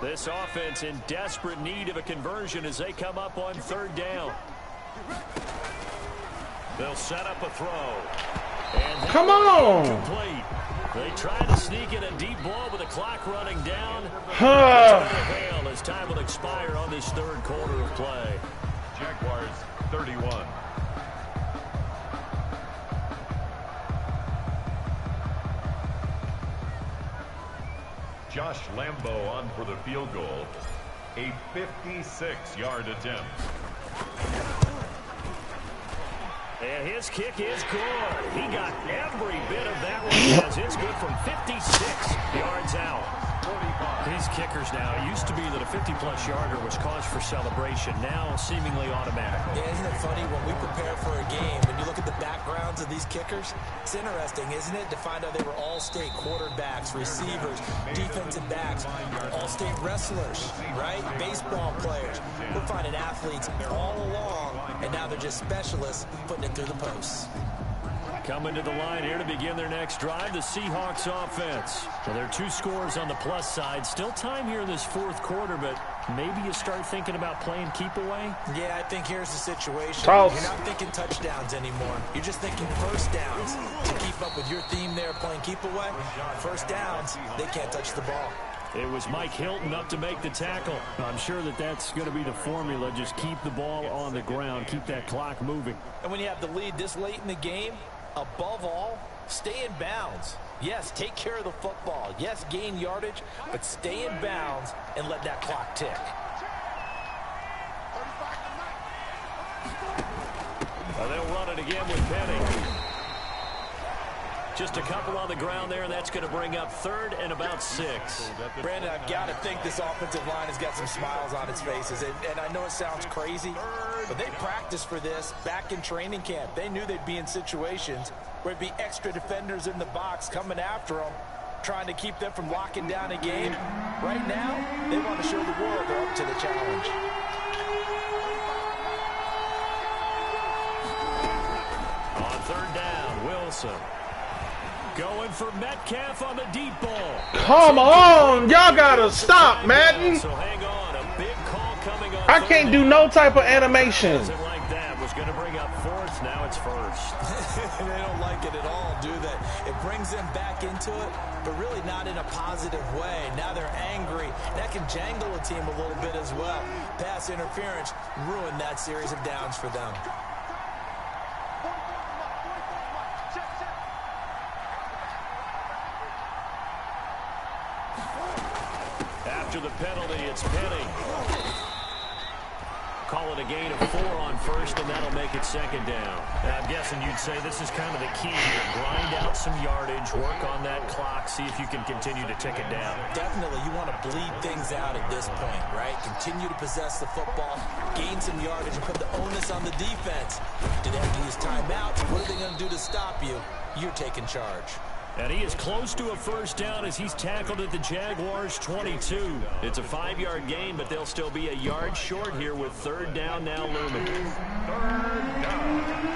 This offense in desperate need of a conversion as they come up on 3rd down. They'll set up a throw. And come on! Complete. They try to sneak in a deep ball with the clock running down. As time will expire on this 3rd quarter of play. Jaguars 31. Josh Lambo on for the field goal. A 56-yard attempt. And his kick is good. He got every bit of that one as it's good from 56 yards out. These kickers now, it used to be that a 50-plus yarder was cause for celebration. Now seemingly automatic. Yeah, isn't it funny when we prepare for a game, when you look at the backgrounds of these kickers, it's interesting, isn't it, to find out they were all-state quarterbacks, receivers, defensive backs, all-state wrestlers, right? Baseball players. We're finding athletes all along, and now they're just specialists putting it through the posts. Coming to the line here to begin their next drive, the Seahawks offense. So there are 2 scores on the plus side. Still time here in this 4th quarter, but maybe you start thinking about playing keep away? Yeah, I think here's the situation. Toss. You're not thinking touchdowns anymore. You're just thinking first downs. To keep up with your theme there, playing keep away, first downs, they can't touch the ball. It was Mike Hilton up to make the tackle. I'm sure that that's going to be the formula. Just keep the ball on the ground. Keep that clock moving. And when you have the lead this late in the game, above all, stay in bounds. Yes, take care of the football. Yes, gain yardage, but stay in bounds and let that clock tick. They'll run it again with Penny. Just a couple on the ground there, and that's going to bring up 3rd and about 6. Brandon, I've got to think this offensive line has got some smiles on its faces. And I know it sounds crazy, but they practiced for this back in training camp. They knew they'd be in situations where it'd be extra defenders in the box coming after them, trying to keep them from locking down a game. Right now, they want to show the world they're up to the challenge. On 3rd down, Wilson. Going for Metcalf on the deep ball. Come on, y'all gotta stop, Madden. So hang on, a big call coming on. I can't do no type of animation. Like that was going to bring up 4th. Now it's 1st. They don't like it at all, do they? It brings them back into it, but really not in a positive way. Now they're angry. That can jangle a team a little bit as well. Pass interference ruined that series of downs for them. After the penalty, it's Penny. Call it a gain of 4 on 1st, and that'll make it 2nd down. I'm guessing you'd say this is kind of the key here. Grind out some yardage, work on that clock, see if you can continue to tick it down. Definitely, you want to bleed things out at this point, right? Continue to possess the football, gain some yardage, and put the onus on the defense. Do they have to use timeouts? What are they going to do to stop you? You're taking charge. And he is close to a 1st down as he's tackled at the Jaguars' 22. It's a 5-yard gain, but they'll still be a yard short here with 3rd down now looming. 3rd down.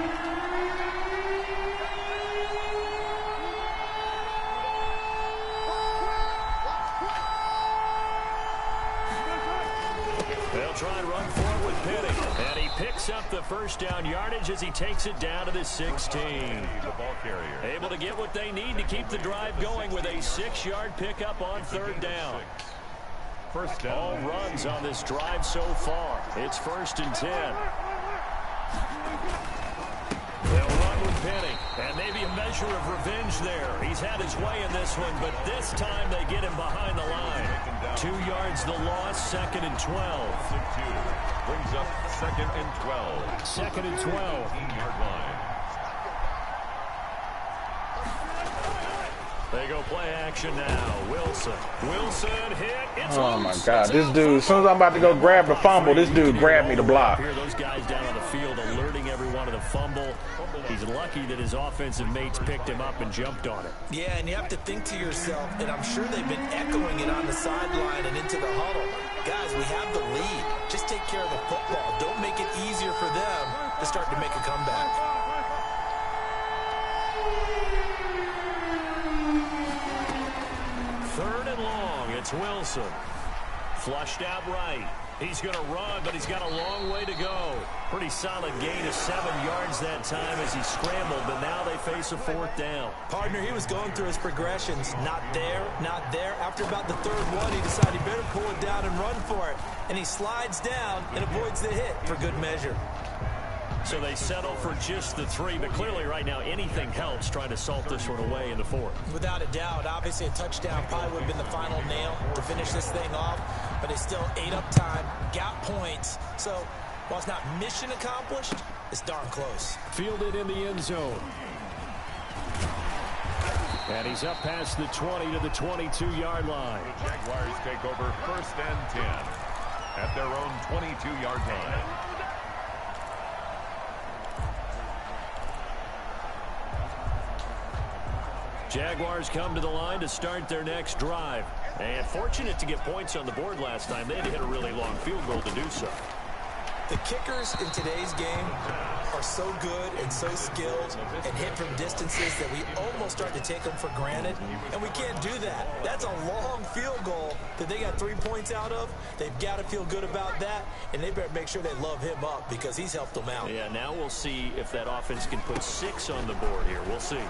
They'll try and run for it with Penny. And he picks up the 1st down yardage as he takes it down to the 16. The ball carrier. Able to get what they need to keep the drive going with a 6-yard pickup on 3rd down. 1st down. All runs on this drive so far. It's 1st and 10. They'll run with Penny, and maybe a measure of revenge there. He's had his way in this one, but this time they get him behind the line. 2 yards the loss, 2nd and 12. 6-2 brings up 2nd and 12. 2nd and 12. 15-yard line. They go play action now. Wilson hit. It's Oh my loose. God, this dude, as soon as I'm about to go grab the fumble, this dude grabbed me to block. Here, those guys down on the field alerting everyone of the fumble. He's lucky that his offensive mates picked him up and jumped on it. Yeah, and you have to think to yourself, and I'm sure they've been echoing it on the sideline and into the huddle. Guys, we have the lead. Just take care of the football. Don't make it easier for them to start to make a comeback. It's Wilson. Flushed out right. He's going to run, but he's got a long way to go. Pretty solid gain of 7 yards that time as he scrambled, but now they face a 4th down. Partner, he was going through his progressions. Not there, not there. After about the 3rd one, he decided he better pull it down and run for it. And he slides down and avoids the hit for good measure. So they settle for just the 3, but clearly right now anything helps trying to salt this one away in the 4th. Without a doubt, obviously a touchdown probably would have been the final nail to finish this thing off, but they still ate up time, got points. So while it's not mission accomplished, it's darn close. Fielded in the end zone. And he's up past the 20 to the 22-yard line. The Jaguars take over 1st and 10 at their own 22-yard line. Jaguars come to the line to start their next drive. And fortunate to get points on the board last time. They had to hit a really long field goal to do so. The kickers in today's game are so good and so skilled and hit from distances that we almost start to take them for granted, and we can't do that. That's a long field goal that they got 3 points out of. They've got to feel good about that, and they better make sure they love him up because he's helped them out. Yeah, now we'll see if that offense can put 6 on the board here. We'll see.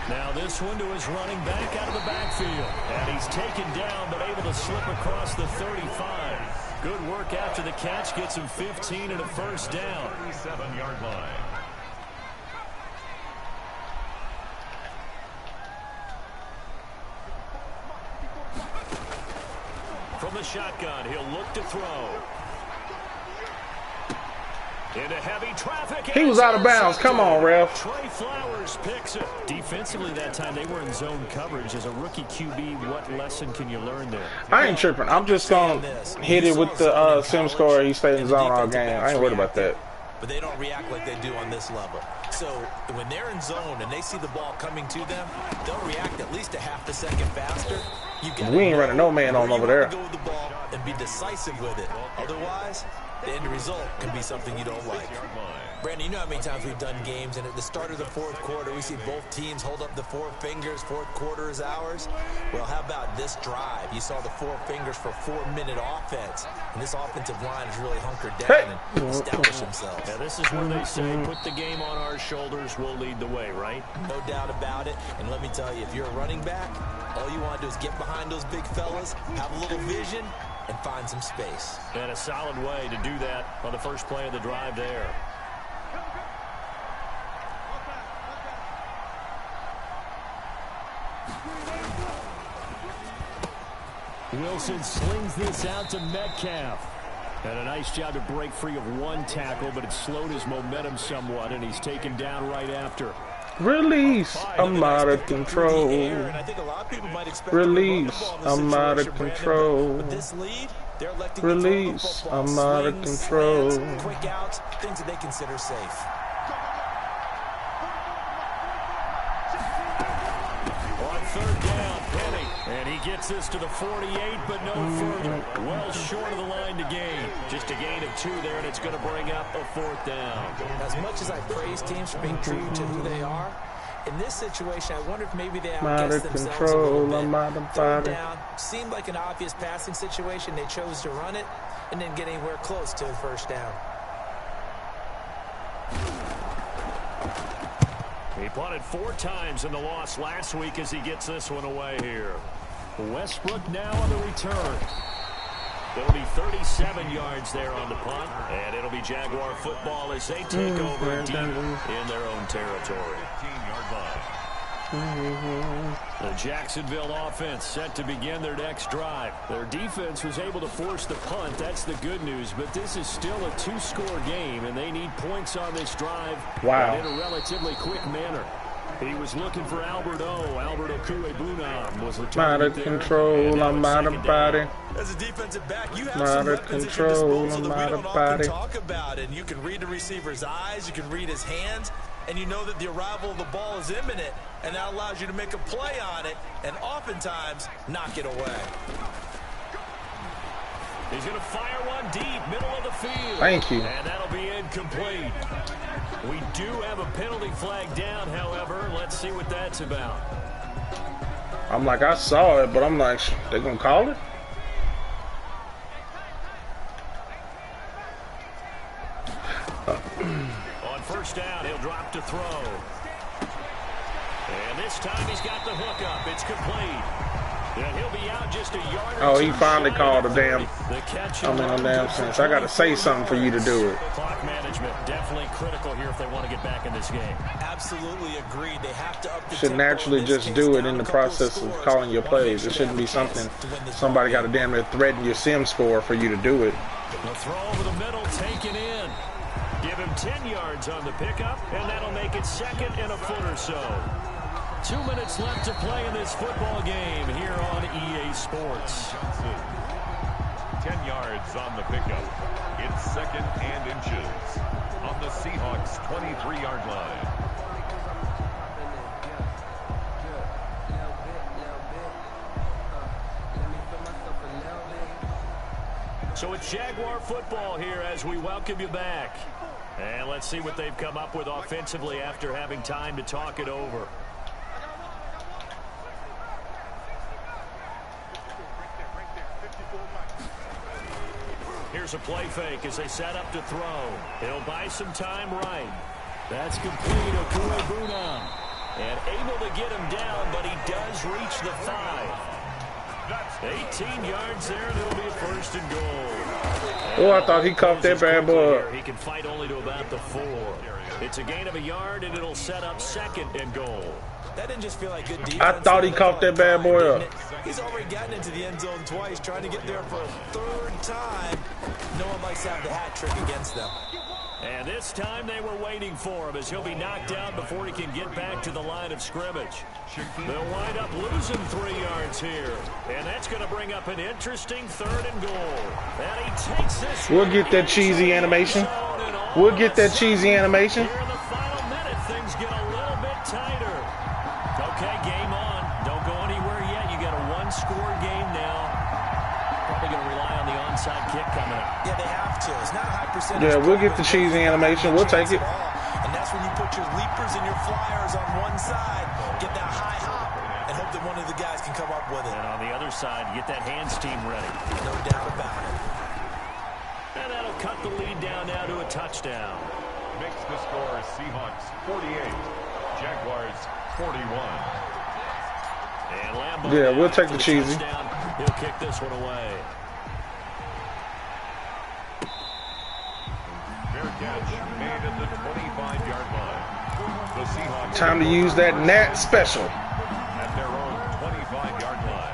Now this one to his running back out of the backfield. And he's taken down but able to slip across the 35. Good work after the catch. Gets him 15 and a first down. 37-yard line. From the shotgun, he'll look to throw. Into heavy traffic. He was out of bounds. Come on, ref. Trey Flowers picks it. Defensively that time, they were in zone coverage. As a rookie QB, what lesson can you learn there? I ain't tripping. I'm just going to hit it with the sim score. He stayed in zone all game. I ain't worried about that. But they don't react like they do on this level. So when they're in zone and they see the ball coming to them, they'll react at least a half a second faster. We ain't running no man on over there. Go with the ball and be decisive with it. Otherwise, the end result can be something you don't like. Brandon, you know how many times we've done games, and at the start of the fourth quarter, we see both teams hold up the 4 fingers, fourth quarter is ours. Well, how about this drive? You saw the 4 fingers for 4-minute offense, and this offensive line has really hunkered down and established themselves. Yeah, this is where they say, put the game on our shoulders, we'll lead the way, right? No doubt about it, and let me tell you, if you're a running back, all you want to do is get behind those big fellas, have a little vision, and find some space. And a solid way to do that on the first play of the drive there. Wilson slings this out to Metcalf. And a nice job to break free of 1 tackle, but it slowed his momentum somewhat, and he's taken down right after. Release, I'm out of control. Release, I'm out of control. Release, I'm out of control. Quick outs, things that they consider safe. On third down, Penny. And he gets this to the 48, but no further. Well short of the line to gain. Just a gain of 2 there, and it's going to bring up a 4th down. As much as I praise teams for being true to who they are, in this situation, I wonder if maybe they outguessed themselves a little bit. Third down seemed like an obvious passing situation. They chose to run it and didn't get anywhere close to a first down. He punted 4 times in the loss last week as he gets this one away here. Westbrook now on the return. There'll be 37 yards there on the punt, and it'll be Jaguar football as they take over deep in their own territory. 15-yard line. The Jacksonville offense set to begin their next drive. Their defense was able to force the punt. That's the good news, but this is still a 2-score game, and they need points on this drive in a relatively quick manner. He was looking for Albert Okuebunam was the target. Out of control, I'm out of body. As a defensive back, you have some weapons at your disposal that we don't often talk about. And you can read the receiver's eyes, you can read his hands, and you know that the arrival of the ball is imminent, and that allows you to make a play on it and oftentimes knock it away. He's going to fire one deep, middle of the field. Thank you. And that'll be incomplete. We do have a penalty flag down, however. Let's see what that's about. I'm like, I saw it, but I'm like, they're going to call it? On first down, he'll drop to throw. And this time he's got the hook up. It's complete. And he'll be out just a yard. Oh, he finally called a damn. I'm in a damn sense. I got to say something for you to do it. Clock management definitely critical here if they want to get back in this game. Absolutely agreed. They have to up the Should naturally just do it in the process of calling your plays. It shouldn't be something somebody got to damn near threaten your sim score for you to do it. The throw over the middle taken in. Give him 10 yards on the pickup, and that'll make it 2nd and a foot or so. 2 minutes left to play in this football game here on EA Sports. 10 yards on the pickup. It's 2nd and inches on the Seahawks 23-yard line. So it's Jaguar football here as we welcome you back. And let's see what they've come up with offensively after having time to talk it over. Here's a play fake as they set up to throw. He'll buy some time right. That's complete. Okue-Bunam. And able to get him down, but he does reach the 5. 18 yards there, and it'll be a first and goal. Oh, I thought he caught that bad boy. He can fight only to about the 4. It's a gain of a yard, and it'll set up second and goal. That didn't just feel like good defense. I thought he caught that bad boy up. He's already gotten into the end zone twice, trying to get there for a 3rd time. No one likes to have the hat trick against them. And this time they were waiting for him as he'll be knocked down before he can get back to the line of scrimmage. They'll wind up losing 3 yards here. And that's going to bring up an interesting 3rd and goal. And he takes this. We'll get that cheesy animation. We'll get that cheesy animation. Here in the final minute, things get a little bit tighter. Okay, game on. Don't go anywhere yet. You got a 1-score game now. Probably going to rely on the onside kick coming up. Yeah, they have to. It's not a high percentage. Yeah, we'll get the cheesy animation. We'll take it. And that's when you put your leapers and your flyers on one side, get that high hop, and hope that one of the guys can come up with it. And on the other side, get that hands team ready. No doubt about it. And that'll cut the lead down now to a touchdown. Makes the score Seahawks 48, Jaguars 41. And Lambeau, yeah, we'll take the cheesy. He'll kick this one away. Fair catch made at the 25-yard line. The Seahawks Time to use that Nat special. at their own 25-yard line.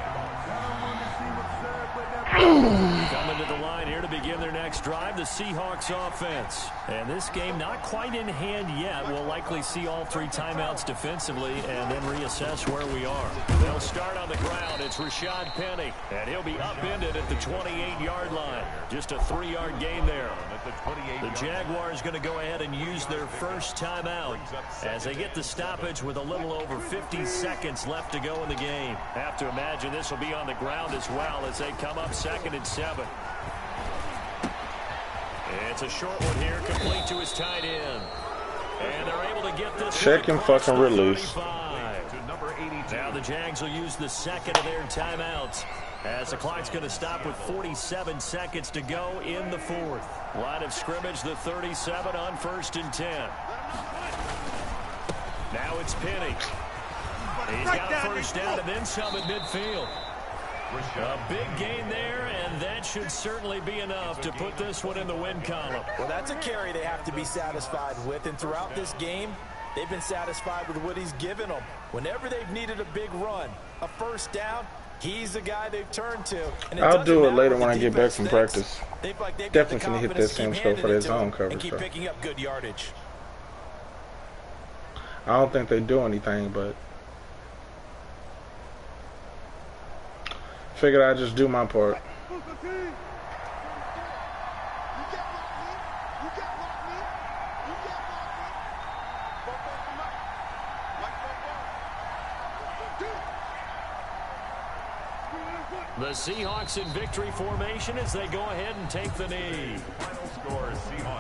Coming to the line here to begin their next drive, the Seahawks offense. And this game not quite in hand yet. We'll likely see all 3 timeouts defensively and then reassess where we are. They'll start on the ground. It's Rashad Penny, and he'll be upended at the 28-yard line. Just a 3-yard gain there. The Jaguars going to go ahead and use their first timeout as they get the stoppage with a little over 50 seconds left to go in the game. Have to imagine this will be on the ground as well as they come up 2nd and 7. It's a short one here, complete to his tight end. And they're able to get this. Check and fucking release. Now the Jags will use the second of their timeouts as the clock's going to stop with 47 seconds to go in the 4th. Line of scrimmage, the 37 on 1st and 10. Now it's Penny. He's got a first down and then some at midfield. A big gain there, and that should certainly be enough to put this one in the win column. Well, that's a carry they have to be satisfied with, and throughout this game, they've been satisfied with what he's given them. Whenever they've needed a big run, a first down, he's the guy they've turned to. And I'll do it later when I get back from practice. Definitely can hit that same scope for that zone coverage. And keep picking up good yardage. I don't think they do anything, but figured I'd just do my part. The Seahawks in victory formation as they go ahead and take the knee. Final score Seahawks